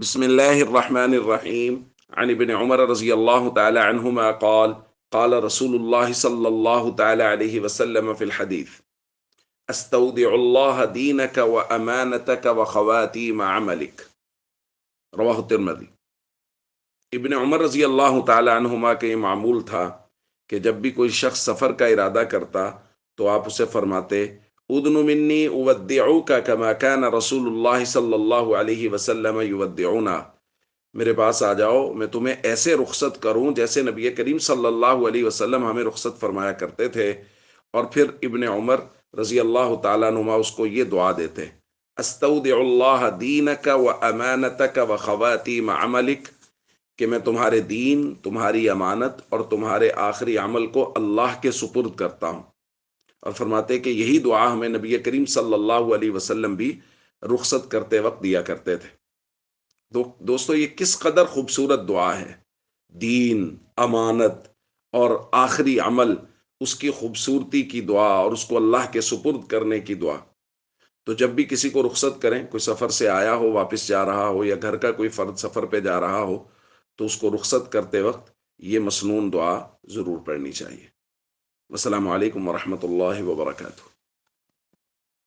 بسم الله الرحمن الرحيم. عن ابن عمر رضي الله تعالى عنهما قال قال رسول الله صلى الله تعالى عليه وسلم في الحديث: استودع الله دينك وامانتك وخواتيم عملك. رواہ الترمذی۔ ابن عمر رضی اللہ تعالی عنہما کا یہ معمول تھا کہ جب بھی کوئی شخص سفر کا ارادہ کرتا تو آپ اسے فرماتے: ادن منی اودعوک کما کان رسول اللہ صلی اللہ علیہ وسلم یودعونا، میرے پاس آ جاؤ، میں تمہیں ایسے رخصت کروں جیسے نبی کریم صلی اللہ علیہ وسلم ہمیں رخصت فرمایا کرتے تھے۔ اور پھر ابن عمر رضی اللہ تعالیٰ عنہما اس کو یہ دعا دیتے: استودع اللہ دینک و امانتک و خواتیم عملک، کہ میں تمہارے دین، تمہاری امانت اور تمہارے آخری عمل کو اللہ کے سپرد کرتا ہوں۔ اور فرماتے کہ یہی دعا ہمیں نبی کریم صلی اللہ علیہ وسلم بھی رخصت کرتے وقت دیا کرتے تھے۔ دوستو، یہ کس قدر خوبصورت دعا ہے! دین، امانت اور آخری عمل، اس کی خوبصورتی کی دعا اور اس کو اللہ کے سپرد کرنے کی دعا۔ تو جب بھی کسی کو رخصت کریں، کوئی سفر سے آیا ہو، واپس جا رہا ہو، یا گھر کا کوئی فرد سفر پہ جا رہا ہو، تو اس کو رخصت کرتے وقت یہ مسنون دعا ضرور پڑھنی چاہیے۔ السلام علیکم ورحمۃ اللہ وبرکاتہ۔